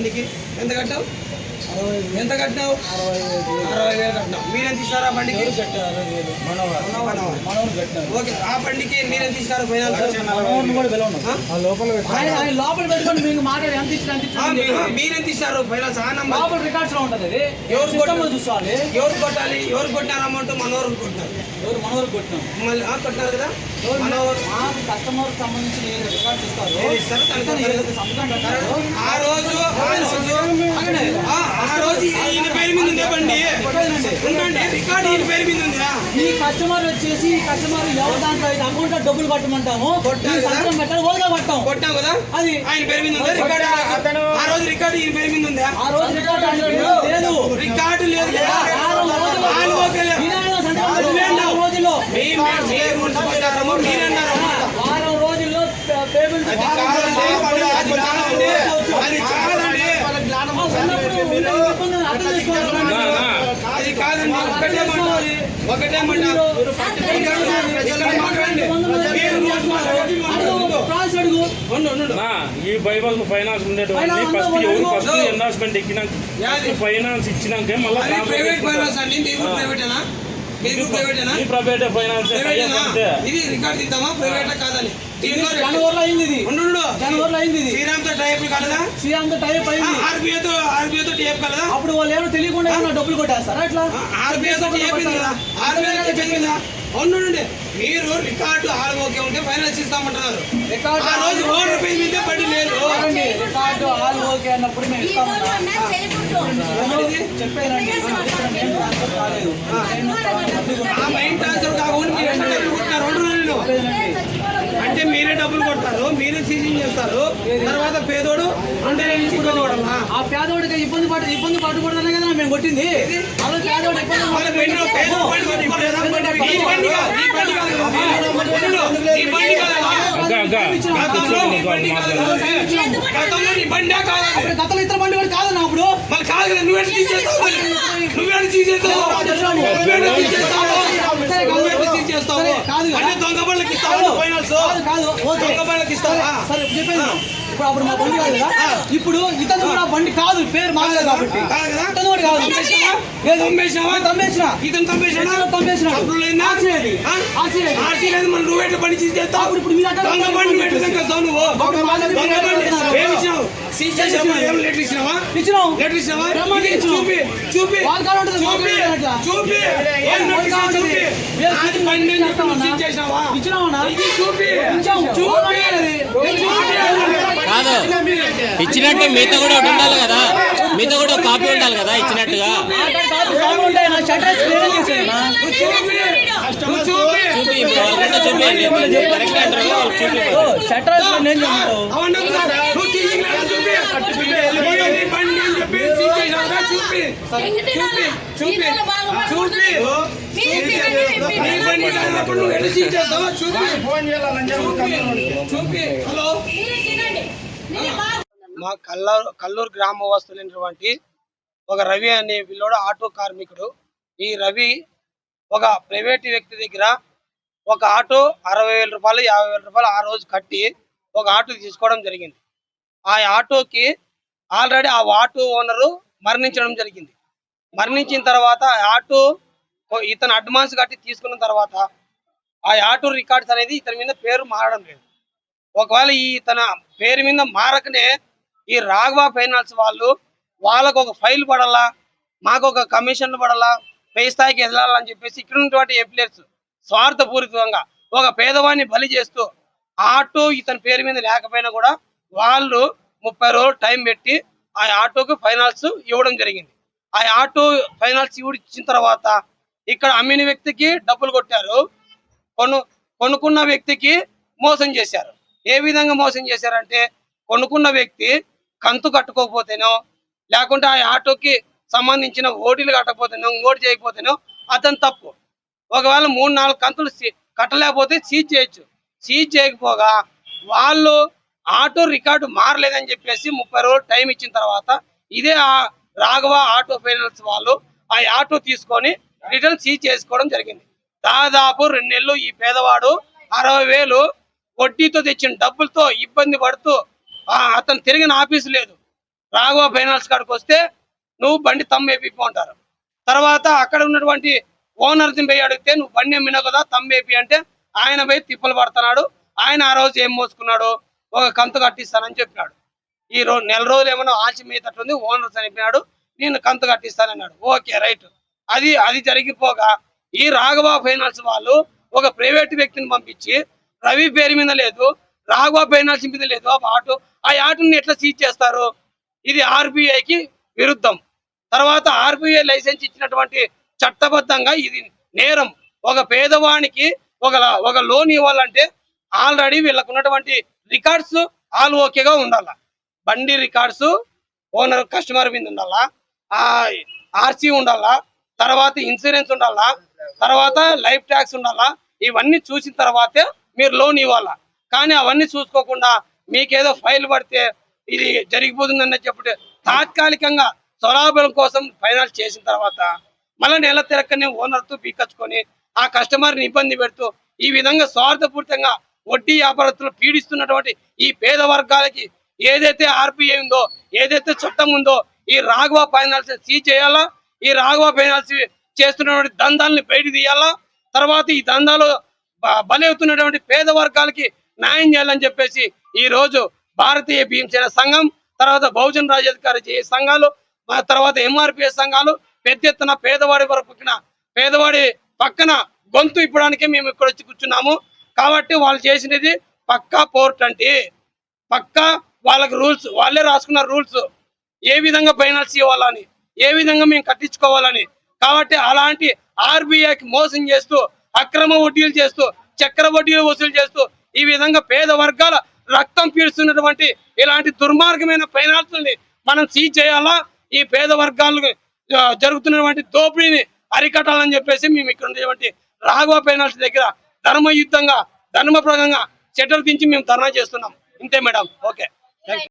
బండికి ఎంత కట్టావు? ఎంత కట్టినావు? 60,000 కట్టినావు. మీరెంత ఇస్తారా బండికి? ఓకే, ఆ బండికి మీరెంత ఇస్తారు ఫైనాన్స్? మీరెంత ఇస్తారు ఫైనాన్స్? ఆ నంబర్ రికార్డ్స్ లో ఉంటది. ఎవరు కొట్టాలి? ఎవరు కొట్టినారు అమౌంట్? మనోరు కొట్టినారు. మనోరు కొట్టినాం మళ్ళీ కొట్టినారు కదా. కస్టమర్ సంబంధించిన రికార్డ్స్ ఇస్తారు. ఆ రోజు ఈయన పేరు మీద ఉందే బండి, రికార్డు ఈయన పేరు మీద ఉందా? ఈ కస్టమర్ వచ్చేసి కస్టమర్ ఎవరి దాంట్లో అయితే అకౌంట్ డబ్బులు కట్టమంటాము, సంతకం పెట్టాలి, ఓల్గా పట్టాం. కొట్టాం కదా, అది ఆయన పేరు మీద ఉందా రికార్డు? ఆ రోజు రికార్డు ఈయన పేరు మీద ఉందా? ఆ రోజు రికార్డు లేదు. రికార్డు లేదు. వారం రోజుల్లో పేమెంట్ అది కాదండి. ఒకటే మాట ఈ బైబల్ ఫైనాన్స్ ఉండేటువంటి ఫస్ట్ ఎన్డార్స్మెంట్ ఎక్కినాక ఫైనాన్స్ ఇచ్చినాక మళ్ళీ ప్రైవేట్ ఫైనాన్స్ అండి. మీకు ప్రైవేటేనా? మీకు ప్రైవేటేనా? ప్రైవేట్ ఫైనాన్స్ ఇది రికార్డ్ ఇద్దామా ప్రైవేట్ కాదని? జనవరిలో అయింది. శ్రీరామ్తో టైప్ కాలేదా? శ్రీరామ్తో టైప్ అయింది. ఆర్బీఐతో టైప్ కాలేదా? అప్పుడు వాళ్ళు ఏమో తెలియకుండా డబ్బులు కొట్టేస్తారా? అట్లా ఆర్బీఐతో టైప్ కదా. ఆర్బీఐతో చెప్పింది కదా. అవునండి, మీరు రికార్డు ఆల్ఓకే ఉంటే ఫైనాన్స్ ఇస్తామంటున్నారు. ఆ రోజు ₹1 మీద పడి లేదు. రికార్డు ఆల్ఓకే అన్నప్పుడు మేము ఇస్తామన్నా చెప్పారండి. మైండ్ ట్రాన్స్ఫర్ కాకుండా మీరు ఎట్లా డబ్బులు కొట్టారు? 2 రోజులు అంటే మీరే డబ్బులు కొడతారు, మీరే సీజింగ్ చేస్తారు. తర్వాత పేదోడు అంటే ఆ పేదోడికి ఇబ్బంది పడకూడదనే కదా మేము కొట్టింది. గతంలో ఇతర బండి కూడా కాదన్నా. అప్పుడు మరి కాదు కదా, నువ్వేంటి తీసేస్తావు? అంటే దొంగ బళ్ళకి ఇస్తావు ఫైనాన్స్? దొంగ బళ్ళకి ఇస్తావా? సరే చెప్పేది. ఇప్పుడు అప్పుడు మా బండి కాదు కదా. ఇప్పుడు ఇతను కూడా బండి కాదు, పేరు మారలేదు కాబట్టి ఇతను కూడా కాదు. నువ్వు ఎట్లా బండి సీజ్ చేస్తావు? దొంగ బండి నువ్వు ఎట్లా తెస్తావు? నువ్వు ఏమి ఇచ్చినావు? సీజ్ చేసావా? ఏం లెటర్ ఇచ్చినావా? లెటర్ ఇచ్చినావా? చూపి చూపి చూపి బండి సీజ్ చేసినావా? కాదు, ఇచ్చినట్టు మీతో కూడా ఒకటి ఉండాలి కదా, మీతో కూడా ఒక కాపీ ఉండాలి కదా ఇచ్చినట్టుగా. మా కల్లూరు గ్రామవాసులైనటువంటి ఒక రవి అనే పిల్లోడు ఆటో కార్మికుడు. ఈ రవి ఒక ప్రైవేట్ వ్యక్తి దగ్గర ఒక ఆటో 60,000 రూపాయలు 50,000 రూపాయలు ఆ రోజు కట్టి ఒక ఆటో తీసుకోవడం జరిగింది. ఆ ఆటోకి ఆల్రెడీ ఆ ఆటో ఓనరు మరణించడం జరిగింది. మరణించిన తర్వాత ఆటో ఇతను అడ్వాన్స్ కట్టి తీసుకున్న తర్వాత ఆ ఆటో రికార్డ్స్ అనేది ఇతని మీద పేరు మారడం లేదు. ఒకవేళ ఈ తన పేరు మీద మారకనే ఈ రాఘవ ఫైనాన్స్ వాళ్ళకు ఒక ఫైల్ పడాలా, మాకు ఒక కమిషన్ పడాలా, పై స్థాయికి వెళ్ళాలని చెప్పేసి ఇక్కడ ఉన్నటువంటి ఎంప్లాయర్స్ స్వార్థపూరితంగా ఒక పేదవాడిని బలి చేస్తూ ఆటో ఇతని పేరు మీద లేకపోయినా కూడా వాళ్ళు 30 రోజులు టైం పెట్టి ఆ ఆటోకి ఫైనాన్స్ ఇవ్వడం జరిగింది. ఆ ఆటో ఫైనాన్స్ ఇచ్చిన తర్వాత ఇక్కడ అమ్మిన వ్యక్తికి డబ్బులు కొట్టారు, కొనుక్కున్న వ్యక్తికి మోసం చేశారు. ఏ విధంగా మోసం చేశారంటే, కొనుక్కున్న వ్యక్తి కంతు కట్టుకోకపోతేనో, లేకుంటే ఆ ఆటోకి సంబంధించిన ఓటీలు కట్టకపోతేనో, ఇంకోటి చేయకపోతేనో అతను తప్పు. ఒకవేళ 3-4 కంతులు కట్టలేకపోతే సీజ్ చేయొచ్చు. సీజ్ చేయకపోగా వాళ్ళు ఆటో రికార్డు మారలేదని చెప్పేసి 30 రోజులు టైం ఇచ్చిన తర్వాత ఇదే రాఘవ ఆటో ఫైనాన్స్ వాళ్ళు ఆ ఆటో తీసుకొని రిటర్న్ సీజ్ చేసుకోవడం జరిగింది. దాదాపు 2 నెలలు ఈ పేదవాడు 60,000 వడ్డీతో తెచ్చిన డబ్బులతో ఇబ్బంది పడుతూ అతను తిరిగిన ఆఫీసు లేదు. రాఘవ ఫైనాన్స్ కాడికి వస్తే నువ్వు బండి తమ్మేపి అంటారు. తర్వాత అక్కడ ఉన్నటువంటి ఓనర్ని పోయి అడిగితే నువ్వు బండి అమ్మినావు కదా తమ్మేపి అంటే ఆయన పోయి తిప్పలు పడుతున్నాడు. ఆయన ఆ రోజు ఏం మోసుకున్నాడు, ఒక కంతు కట్టిస్తానని చెప్పినాడు. ఈ రోజు నెల రోజులు ఏమన్నా ఆచి మీదట్టుంది, ఓనర్ చనిపోయినాడు, నేను కంతు కట్టిస్తానన్నాడు. ఓకే రైట్, అది జరిగిపోగా ఈ రాఘవ ఫైనాన్స్ వాళ్ళు ఒక ప్రైవేట్ వ్యక్తిని పంపించి రవి పేరు మీద లేదు, రాఘవ ఫైనాన్స్ మీద లేదు ఆ ఆటోని ఎట్లా సీజ్ చేస్తారు? ఇది ఆర్బీఐకి విరుద్ధం. తర్వాత ఆర్బీఐ లైసెన్స్ ఇచ్చినటువంటి చట్టబద్ధంగా ఇది నేరం. ఒక పేదవానికి ఒక లోన్ ఇవ్వాలంటే ఆల్రెడీ వీళ్ళకు ఉన్నటువంటి రికార్డ్స్ ఆల్ ఓకేగా ఉండాలా. బండి రికార్డ్స్ ఓనర్ కస్టమర్ మీద ఉండాలా, ఆర్సీ ఉండాలా, తర్వాత ఇన్సూరెన్స్ ఉండాలా, తర్వాత లైఫ్ ట్యాక్స్ ఉండాలా. ఇవన్నీ చూసిన తర్వాతే మీరు లోన్ ఇవ్వాలా. కానీ అవన్నీ చూసుకోకుండా మీకేదో ఫైల్ పడితే ఇది జరిగిపోతుందని చెప్పి తాత్కాలికంగా స్వలాభం కోసం ఫైనాన్స్ చేసిన తర్వాత మళ్ళీ నెల తిరక్కనే ఓనర్తో పీకచ్చుకొని ఆ కస్టమర్ని ఇబ్బంది పెడుతూ ఈ విధంగా స్వార్థపూరితంగా వడ్డీ వ్యాపారస్తులు పీడిస్తున్నటువంటి ఈ పేద వర్గాలకి ఏదైతే ఆర్బీఐ ఉందో, ఏదైతే చట్టం ఉందో, ఈ రాఘవ ఫైనాన్స్ సీజ్ చేయాలా. ఈ రాఘవ ఫైనాన్స్ చేస్తున్నటువంటి దందాలని బయట తీయాలా. తర్వాత ఈ దందాలు బలవుతున్నటువంటి పేద వర్గాలకి న్యాయం చేయాలని చెప్పేసి ఈ రోజు భారతీయ భీమసేన సంఘం, తర్వాత బహుజన రాజ్యాధికారి సంఘాలు, తర్వాత ఎంఆర్పిఎస్ సంఘాలు పెద్ద ఎత్తున పేదవాడి పక్కన గొంతు ఇప్పడానికే మేము ఇక్కడ వచ్చి కూర్చున్నాము. కాబట్టి వాళ్ళు చేసినది పక్కా పోర్ట్ అంటే పక్కా వాళ్ళకి రూల్స్, వాళ్ళే రాసుకున్న రూల్స్, ఏ విధంగా ఫైనాన్స్ ఇవ్వాలని, ఏ విధంగా మేము కట్టించుకోవాలని. కాబట్టి అలాంటి ఆర్బీఐకి మోసం చేస్తూ, అక్రమ వడ్డీలు చేస్తూ, చక్ర వడ్డీలు వసూలు చేస్తూ ఈ విధంగా పేద వర్గాల రక్తం పీడుస్తున్నటువంటి ఇలాంటి దుర్మార్గమైన ఫైనాన్స్ని మనం సీజ్ చేయాలా. ఈ పేద వర్గాలకు జరుగుతున్నటువంటి దోపిడీని అరికట్టాలని చెప్పేసి మేము ఇక్కడ ఉన్నటువంటి రాఘవ ఫైనాన్స్ దగ్గర ధర్మయుద్ధంగా ధర్మప్రదంగా షట్టర్ దించి మేము ధర్నా చేస్తున్నాం. ఇంతే మేడం. ఓకే.